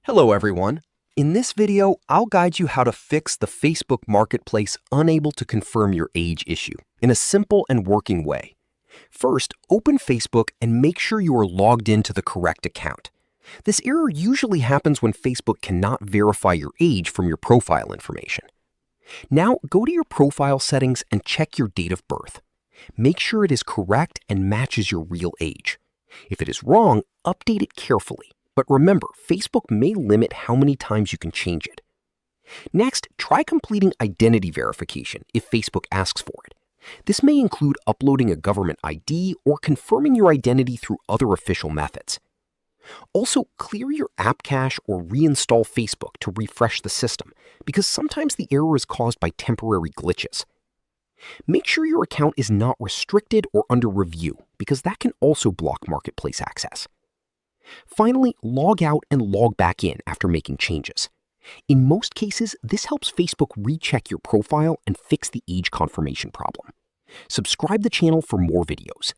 Hello everyone. In this video, I'll guide you how to fix the Facebook Marketplace unable to confirm your age issue in a simple and working way. First, open Facebook and make sure you are logged into the correct account. This error usually happens when Facebook cannot verify your age from your profile information. Now, go to your profile settings and check your date of birth. Make sure it is correct and matches your real age. If it is wrong, update it carefully. But remember, Facebook may limit how many times you can change it. Next, try completing identity verification if Facebook asks for it. This may include uploading a government ID or confirming your identity through other official methods. Also, clear your app cache or reinstall Facebook to refresh the system, because sometimes the error is caused by temporary glitches. Make sure your account is not restricted or under review, because that can also block Marketplace access. Finally, log out and log back in after making changes. In most cases, this helps Facebook recheck your profile and fix the age confirmation problem. Subscribe the channel for more videos.